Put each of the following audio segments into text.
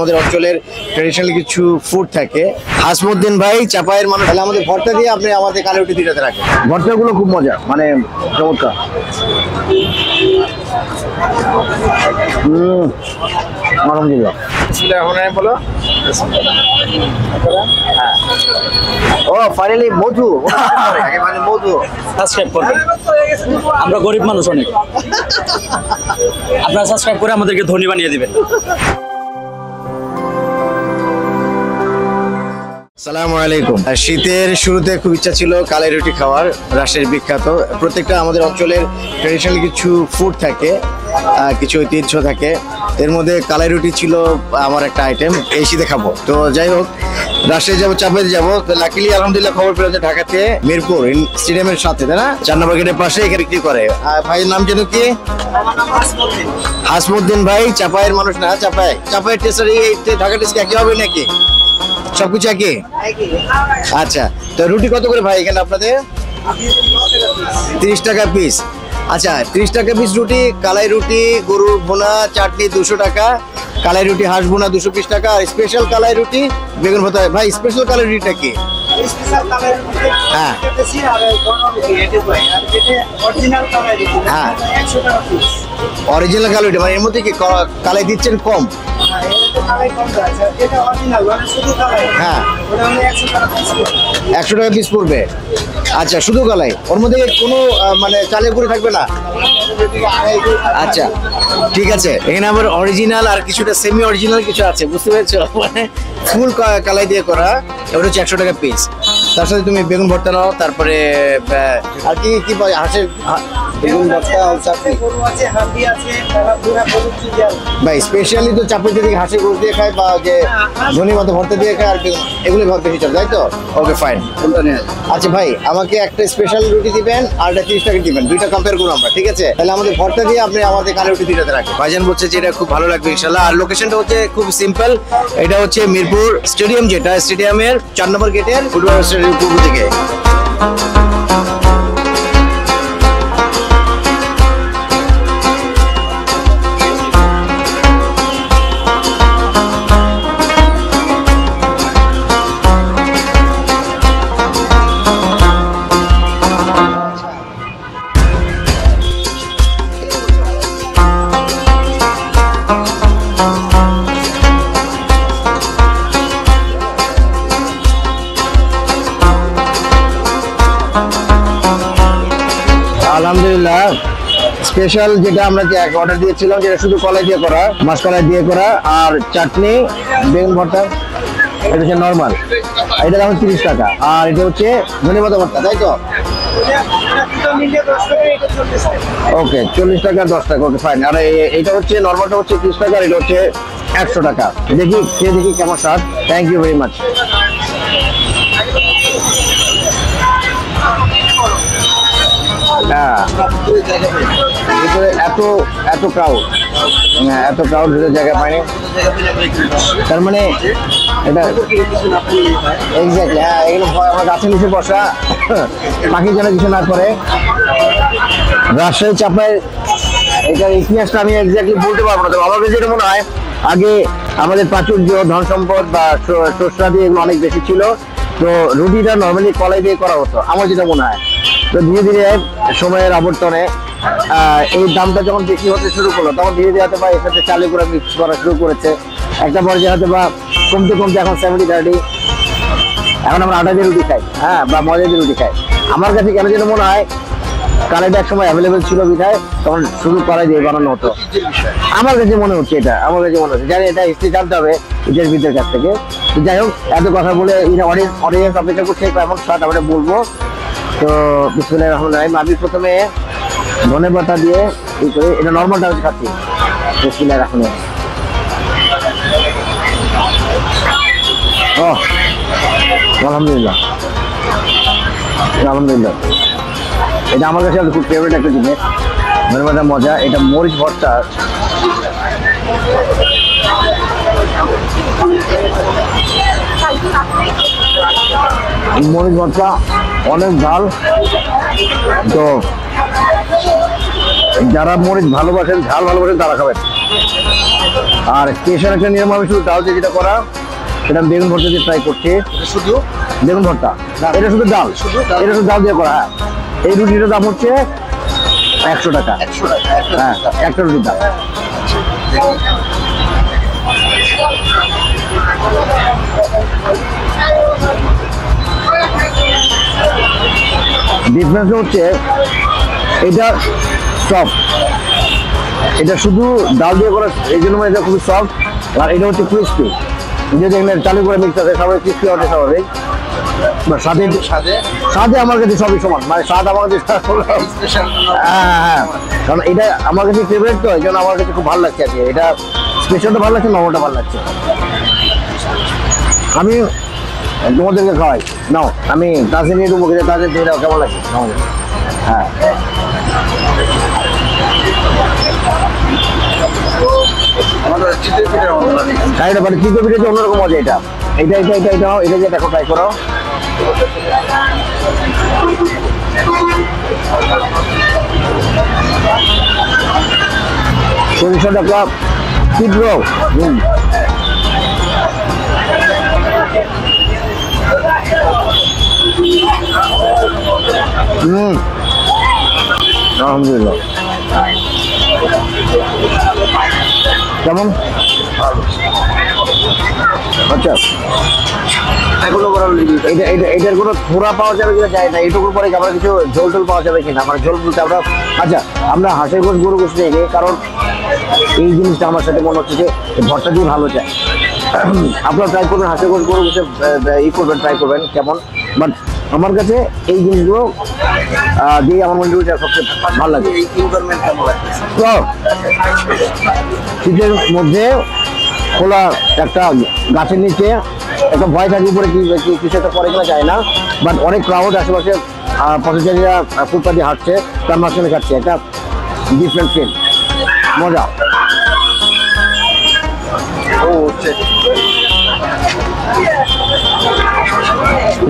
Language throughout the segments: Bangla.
আমাদের অঞ্চলের ট্র্যাডিশনাল কিছু ফুড থাকে। হাসমুদ্দিন ভাই চাপায়ের মানুষ, তাহলে আমাদের ভর্তা দিয়ে আপনি আমাদের কালিরুটি দিতে রাখেন। ভর্তাগুলো খুব মজা, মানে চমৎকার। আলহামদুলিল্লাহ। বলো। ও ফাইনালি মধু, মানে মধু সাবস্ক্রাইব করবেন। আমরা গরিব মানুষ অনেক, আপনারা সাবস্ক্রাইব করে আমাদেরকে ধনী বানিয়ে দিবেন। আসসালামু আলাইকুম। শীতের শুরুতে খুব ইচ্ছা ছিল কালাই রুটি খাওয়ার, রাজশাহীর বিখ্যাত। প্রত্যেকটা আমাদের অঞ্চলের ট্র্যাডিশনাল কিছু ফুড থাকে, কিছু ঐতিহ্য থাকে। এর মধ্যে কালাই রুটি ছিল আমার একটা আইটেম, এই শীতে খাবো। তো যাই হোক, রাজশাহী যাবো, চাপাইতে যাবো। লাকিলি আলহামদুলিল্লাহ খবর পেলাম যে ঢাকাতে মিরপুর স্টেডিয়ামের সাথে, তাই না, 4 নম্বর গেটের পাশে এখানে কি করে ভাইয়ের নাম যেন কি? হাসমুদ্দিন ভাই চাপাইয়ের মানুষ না? চাপাইয়ের টেস্ট ঢাকা টেস্ট একই হবে নাকি? সবকিছু একই? আচ্ছা, তো রুটি কত করে ভাই এখানে আপনাদের? 30 টাকা পিস। আচ্ছা, 30 টাকা পিস রুটি। কালাই রুটি, গরুর ভুনা, চাটনি 200 টাকা। কালাই রুটি, হাঁস ভুনা 220 টাকা। আর স্পেশাল কালাই রুটি, বেগুন ভর্তা। ভাই স্পেশাল কালাই রুটিটা কি? হ্যাঁ হ্যাঁ, অরিজিনাল কালাই রুটি। মানে এর মধ্যে কি কালাই দিচ্ছেন কম? হ্যাঁ, 100 টাকা পিস পড়বে। আচ্ছা, শুধু কালাই, ওর মধ্যে কোনো মানে চালের গুঁড়ো থাকবে না? আচ্ছা ঠিক আছে। এখানে আবার অরিজিনাল আর কিছুটা সেমি অরিজিনাল কিছু আছে, বুঝতে পেরেছো? মানে ফুল কালাই দিয়ে করা, ওটা হচ্ছে 100 টাকা পিস। তার সাথে তুমি বেগুন ভর্তা নাও, তারপরে আর কি কি পাই? হাঁসের বেগুন ভর্তা, ভাই স্পেশালি তো চাপাইতে দিকে হাঁসের গরু দিয়ে খায়, বা যে ধনী মতো ভর্তা দিয়ে খায়, আর এগুলো ভর্তা হিসাব, তাই তো? Okay fine. আচ্ছা ভাই, আমাকে একটা স্পেশাল রুটি দিবেন আর একটা 30 টাকা দিবেন, দুইটা কম্পেয়ার করবো আমরা, ঠিক আছে? তাহলে আমাদের ভর্তা দিয়ে আপনি আমাদের কালাই রুটি দিতে রাখবেন। ভাইজান বলছে যে এটা খুব ভালো লাগবে ইনশাল্লাহ। আর লোকেশনটা হচ্ছে খুব সিম্পল, এটা হচ্ছে মিরপুর স্টেডিয়াম, যেটা স্টেডিয়ামের 4 নম্বর গেটের ফুটবল স্টেডিয়াম পূর্ব দিকে। আলহামদুলিল্লাহ, স্পেশাল যেটা আমরা অর্ডার দিয়েছিলাম, যেটা শুধু কলাই দিয়ে করা, মাসকলাই দিয়ে করা, আর চাটনি, বেগুন ভর্তা, এটা হচ্ছে নর্মাল। এটা দাম 30 টাকা। আর এটা হচ্ছে ধনেপাতা ভর্তা, তাই তো? ওকে, 40 টাকা 10 টাকা। Okay fine. আর এটা হচ্ছে নর্মালটা হচ্ছে 30 টাকা, আর এটা হচ্ছে 100 টাকা। দেখি খেয়ে দেখি কেমন স্বাদ। Thank you very much. হ্যাঁ, এত এত ক্রাউড, এত ক্রাউড জায়গা পাইনি। তার মানে এটা এক্স্যাক্টলি, হ্যাঁ, এগুলো আমার গাছের নিচে বসা, পাখি যেন কিছু না করে। রাজশাহী চাপায় এটার ইতিহাসটা আমি এক্স্যাক্টলি বলতে পারবো না, তবে আমার কাছে যেটা মনে হয় আগে আমাদের প্রাচুর্য, ধন সম্পদ বা শস্যাদি এগুলো অনেক বেশি ছিল। তো রুটিটা নর্মালি কলাই দিয়ে করা হতো, আমার যেটা মনে হয়। তো ধীরে ধীরে সময়ের আবর্তনে এই দামটা যখন বেশি হতে শুরু করলো, তখন ধীরে ধীরে হয়তো বা এর সাথে চালু করে মিক্স করা শুরু করেছে। একটা পর্যায়ে হয়তো বা কমতে কমতে এখন 70-30। এখন আমরা আটা দিয়ে রুটি খাই, হ্যাঁ, বা ময়দা দিয়ে রুটি খাই। আমার কাছে কেন যেন মনে হয় কালাইটা এক সময় অ্যাভেলেবেল ছিল বিধায় তখন শুধু কলাই দিয়ে বানানো হতো। আমার কাছে মনে হচ্ছে, এটা আমার কাছে মনে হচ্ছে। জানি এটা হিস্ট্রি জানতে হবে ইতিহাসবিদদের কাছ থেকে। যাই হোক, এত কথা বলে অডিয়েন্স অপেক্ষা করছে এমন স্বাদ আমরা বলবো। তো বিসমিল্লাহির রহমানির রহিম। আমি প্রথমে ধনেপাতা দিয়ে এই করে, এটা নর্মালটা হচ্ছে খাচ্ছি। বিসমিল্লাহির রহমানির রহিম। আলহামদুলিল্লাহ, আলহামদুলিল্লাহ। এটা আমার কাছে খুব ফেভারিট একটা জিনিস, ধনেপাতা মজা। এটা মরিচ ভর্তা, মরিচ ভর্তা অনেক ঝাল। তো যারা মরিচ ভালোবাসেন, ঝাল ভালোবাসেন, তারা খাবেন। আর স্পেশাল একটা নিয়ম আমি শুধু ডাল দিয়ে যেটা করা, সেটা আমি বেগুন ভর্তা দিয়ে ট্রাই করছি। শুধু বেগুন ভর্তা, এটা শুধু ডাল, এটা শুধু ডাল দিয়ে করা। হ্যাঁ, এই রুটিটার দাম হচ্ছে 100 টাকা। 100 টাকা হ্যাঁ, একটা রুটির দাম। ডিফারেন্স হচ্ছে এটা সফট, এটা শুধু ডাল দিয়ে করা, এই জন্য এটা খুবই সফট। আর এটা হচ্ছে ক্রিস্পি, যেহেতু এখানে চালু করে মিক্স আছে, সবাই ক্রিস্পি হবে স্বাভাবিক। স্বাদে আমার কাছে সবই সমান, মানে স্বাদ আমার কাছে হ্যাঁ, কারণ এটা আমার কাছে ফেভারিট, তো এই জন্য আমার কাছে খুব ভালো লাগছে আর কি। এটা স্পেশালটা ভালো লাগছে, নর্মালটা ভালো লাগছে। আমি তোমাদেরকে খাওয়াই, নাও আমি তাজে নিয়ে দেবো, তাজে দিয়ে দাও, কেমন লাগছে আমাদের? হ্যাঁ, এটা মানে চিতই পিঠে অন্যরকম মজা। এটা এটা এটা এটা এটা এটা যে দেখো, ট্রাই করো। সরিষাটা কাপ তীব্র, আলহামদুলিল্লাহ। কেমন? আচ্ছা, এটার কোনো থোড়া পাওয়া যাবে কিনা যায় না, এটুকুর পরে আমরা কিছু ঝোল টোল পাওয়া যাবে কিনা, মানে ঝোল বলতে আমরা, আচ্ছা আমরা হাঁসের গোশ গরু গোশ নেই, কারণ এই জিনিসটা আমার সাথে মনে হচ্ছে যে ভরটা দিয়ে ভালো যায়। আপনারা ট্রাই করবেন, হাঁসের গোশ গরু গোশে করবেন, ট্রাই করবেন কেমন। বাট আমার কাছে এই জিনিসগুলো দিয়ে আমার মনে হয় সবচেয়ে ভালো লাগে। তো শীতের মধ্যে খোলা একটা গাছের নিচে একটা ভয় থাকে উপরে কিছু একটা করে কিনা যায় না, বাট অনেক ক্রাউড আশেপাশে পথচারীরা ফুটপাতে হাঁটছে, তার মাঝখানে খাচ্ছে, একটা ডিফারেন্ট ফিল, মজা।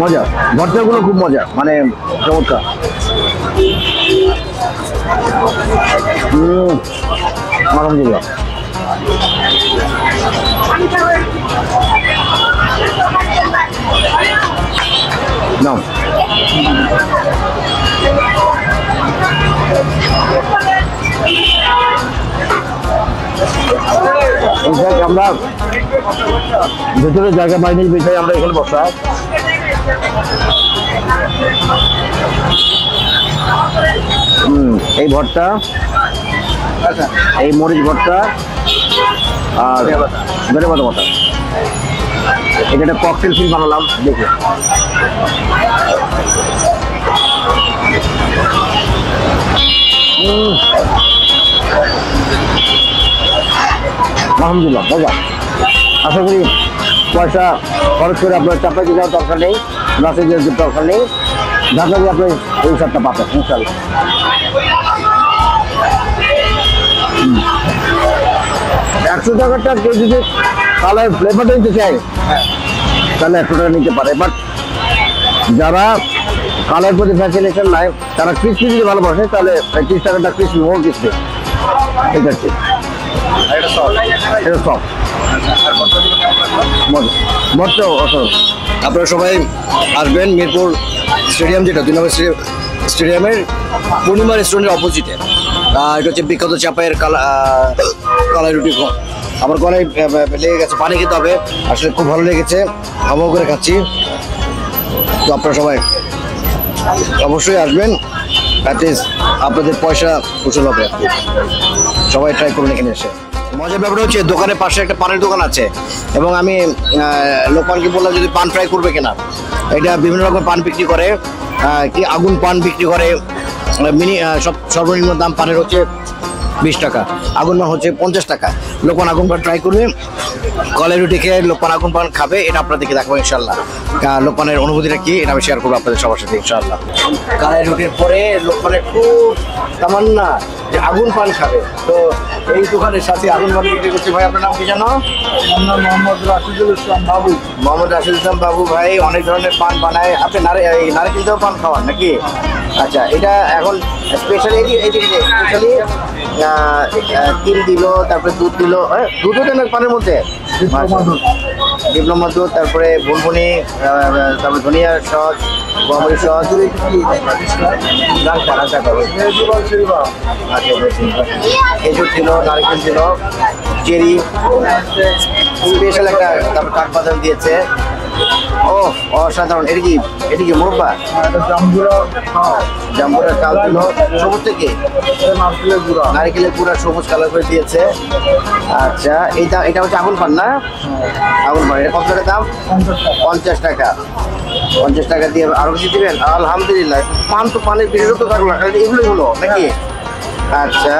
মজা, ভর্তাগুলো খুব মজা, মানে চমৎকার। আলহামদুলিল্লাহ। নাও আমরা ভেতরে জায়গা পাইনি, বিষয়ে আমরা এখানে বসা। এই ভর্তা, এই মরিচ ভর্তা আর ধনে পাতা ভর্তা, এটা একটা ককটেল ফিল বানালাম, দেখে আলহামদুলিল্লাহ। মজা। আশা করি পয়সা খরচ করে আপনার চাপাইতে যাওয়ার দরকার নেই, বাসে যাওয়ার দরকার নেই, ঢাকা দিয়ে আপনি এই সারটা পাবেন ইনশাল্লাহ। 100 টাকাটা কেউ যদি কালার ফ্লেভারটা নিতে চায় তাহলে 100 টাকা নিতে পারে, বাট যারা কালার প্রতি ফ্যাসিনেশন নাই, তারা ক্রিসপি যদি ভালোবাসে তাহলে 30 টাকাটা ক্রিসপি, মোর ক্রিসপি, ঠিক আছে। এটা সফট, মজা অসাধারণ। আপনারা সবাই আসবেন মিরপুর স্টেডিয়াম, যেটা 2 নম্বর স্টেডিয়ামের পূর্ণিমা রেস্টুরেন্টের অপোজিটে। এটা হচ্ছে বিখ্যাত চাপাইয়ের কালাই রুটি। আমার গলায় লেগে গেছে, পানি খেতে হবে, আসলে খুব ভালো লেগেছে, হাওয়া করে খাচ্ছি। তো আপনারা সবাই অবশ্যই আসবেন, অ্যাটলিস্ট আপনাদের পয়সা উসুল হবে। সবাই ট্রাই করুন এখানে এসে। মজার ব্যাপার হচ্ছে দোকানের পাশে একটা পানের দোকান আছে, এবং আমি লোকপানকে বললাম যদি পান ফ্রাই করবে কিনা। এটা বিভিন্ন রকম পান বিক্রি করে, কি আগুন পান বিক্রি করে। সর্বনিম্ন দাম পানের হচ্ছে 20 টাকা, আগুন পান হচ্ছে 50 টাকা। লোকপান আগুন পান ট্রাই করবে, কলাই রুটি খেয়ে লোকপান আগুন পান খাবে, এটা আপনাদেরকে দেখাবো ইনশাল্লাহ। লোকপানের অনুভূতিটা কি এটা আমি শেয়ার করবো আপনাদের সবার সাথে ইনশাল্লাহ। কলাই রুটির পরে লোকপানের খুব তামান্না যে আগুন পান খাবে। তো এই দোকানের সাথে আগুন পান বিক্রি করছে। ভাই আপনার নাম কি জানো? আমার নাম মোহাম্মদ রাশিদুল ইসলাম বাবু। মোহাম্মদ রাশিদুল ইসলাম বাবু ভাই অনেক ধরনের পান বানায়। আপনি নারকেল দিয়েও পান খাওয়ান নাকি? আচ্ছা, এটা এখন স্পেশালি স্পেশালি তিল দিল, তারপরে দুধ দিল, দুধও দেন পানের মধ্যে, ডিপ্লোমা দুধ, তারপরে বুনবুনি, তারপরে ধনিয়ার সস, গমরি সস, খেজুর ছিল, নারকেল ছিল, চেরি, স্পেশাল একটা, তারপর কাঠবাদাম দিয়েছে। ও অসাধারণ। এটা কি মুরব্বা? জাম্বুরা চাল দিল, সবুজ থেকে নারকেলের গুঁড়া সবুজ কালার করে দিয়েছে। আচ্ছা, এটা হচ্ছে আগুন পান না? আগুন পান। এটা কত টাকা দাম? 50 টাকা। 50 টাকা দিয়ে আরো কিছু দিবেন? আলহামদুলিল্লাহ। পান তো পানের বিশেষত্ব থাকলো না, এগুলোই হলো নাকি? আচ্ছা,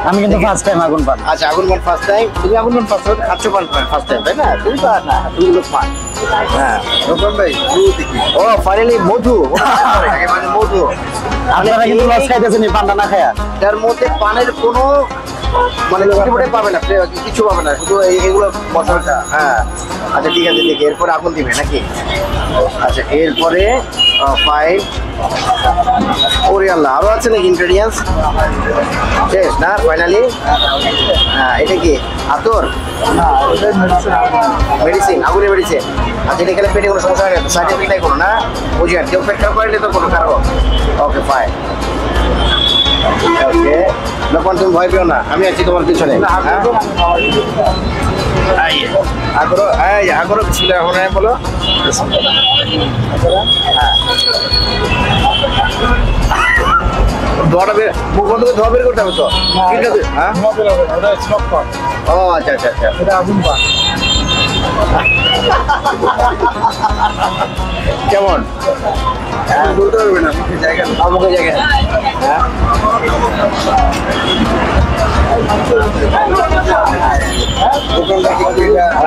আমি কিন্তু ফার্স্ট টাইম আগুন পান। আচ্ছা, আগুন পান ফার্স্ট টাইম। তুমি আগুন পান ফার্স্ট টাইম খাচ্ছ? পান ফার্স্ট টাইম, তাই না? তুমি তো না, তুমি লোক পান। হ্যাঁ, রোকন ভাই ও ফাইনালি মধু। মানে মধু আপনারা কিন্তু লস খাইতেছেন এই পানটা না খায়া। এটার মধ্যে পানের কোনো মানে ছোটে পাবে না, কিছু পাবে না, শুধু এগুলো মশলাটা। হ্যাঁ, আচ্ছা ঠিক আছে, দেখি এরপরে আগুন দিবে নাকি? আচ্ছা, এরপরে ফাইভ ওরে আল্লাহ, আরো আছে নাকি ইনগ্রেডিয়েন্টস? শেষ না ফাইনালি? হ্যাঁ, এটা কি আতর? মেডিসিন, আগুনের মেডিসিন। আচ্ছা, এটা খেলে পেটে কোনো সমস্যা হয় না? সাইড এফেক্ট নাই কোনো না? বুঝলেন, কেউ পেট খারাপ করে তো কোনো কারণ? Okay fine. ওকে লোকমান, তুমি ভয় পেও না, আমি আছি তোমার পিছনে। আগ্রহ ছিল এখন বলো। ধোয়াটা বের, মুখ বন্ধ করে ধোয়া বের করতে হবে তো? হ্যাঁ, ও আচ্ছা আচ্ছা আচ্ছা, এটা আগুন পান। কেমন? বলতে পারবে না জায়গা আমাকে জায়গা। হ্যাঁ,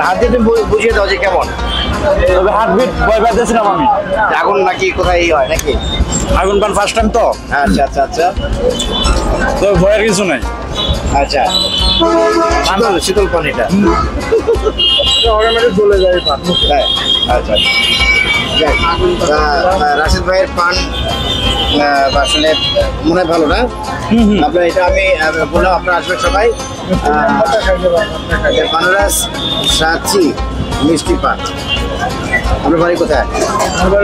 হাত দিয়ে তুমি বুঝিয়ে দাও যে কেমন। তবে হার্টবিট ভয় পাইতেছিলাম আমি। আগুন নাকি কোথায় হয় নাকি? আগুন পান ফার্স্ট টাইম তো, আচ্ছা আচ্ছা আচ্ছা তো ভয়ের কিছু নাই। আচ্ছা, শীতল শীতল পানিটা অটোমেটিক চলে যায় পান। হ্যাঁ, আচ্ছা যাক, রাশিদ ভাইয়ের পান আসলে মনে হয় ভালো না? আপনার এটা আমি বললাম, আপনারা আসবেন সবাই। বানারস সাচি মিষ্টি পান। আপনার বাড়ি কোথায়?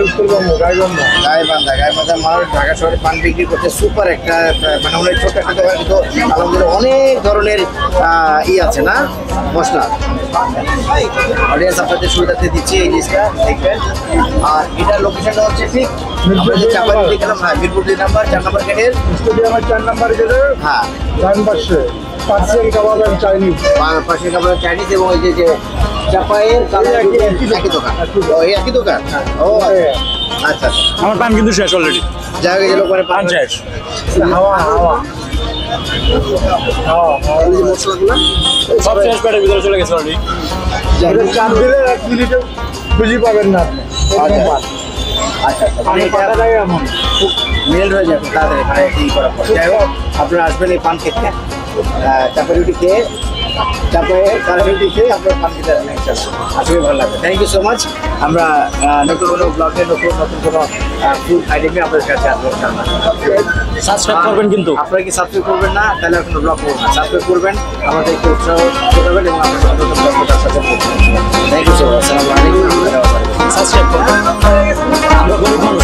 উত্তরবঙ্গ গাইবান্ধা। গাইবান্ধা মানুষ ঢাকা শহরে পান বিক্রি করতে সুপার একটা, মানে অনেক ছোট একটা দোকান, কিন্তু আলহামদুলিল্লাহ অনেক ধরনের আছে না মশলা। অডিয়েন্স আপনাদের সুবিধাতে দিচ্ছি এই জিনিসটা দেখবেন। আর এটার লোকেশনটা হচ্ছে ঠিক আপনাদের চাপাতি গেলাম। হ্যাঁ, মিরপুর 2 নম্বর 4 নম্বর গেটের স্টেডিয়ামের 4 নম্বর গেটে হ্যাঁ ডান পাশে পার্সিয়ান কাবাব এন্ড চাইনিজ। পাশে কাপড় চাইনিজ এবং ওই যে চাপাইয়ের একই দোকান। ও এই একই দোকান। ও আচ্ছা আচ্ছা, আমার পান কিন্তু শেষ অলরেডি। যা গেছে লোক মানে পান শেষ। হাওয়া হাওয়া হাওয়া এই যে মশলাগুলো সব শেষ, পেটের ভিতরে চলে গেছে অলরেডি। এটা চাপ দিলে 1 মিনিটে খুঁজি পাবেন না আপনি। আচ্ছা আচ্ছা, পানি পাতাটাই এমন। মেল হয়ে যাবে তাড়াতাড়ি, মানে ই করার পর। যাই হোক, আপনারা আসবেন এই পান খেতে, চাপা রুটি খেয়ে, চাপায় কালা রুটি খেয়ে আপনার পান খেতে আসলে ভালো লাগবে। Thank you so much. আমরা নতুন কোনো ব্লগে নতুন কোনো ফুড আইটেমে আপনাদের কাছে আসবো। সাবস্ক্রাইব করবেন কিন্তু। আপনারা কি সাবস্ক্রাইব করবেন না? তাহলে আর কোনো ব্লগ করবেন না। সাবস্ক্রাইব করবেন, আমাদের একটু উৎসাহ করবেন এবং আপনাদের নতুন ব্লগটার সাথে থ্যাংক ইউ সো মাচ। আসসালামু আলাইকুম। সাবস্ক্রাইব করবেন। আমরা গরিব মানুষ।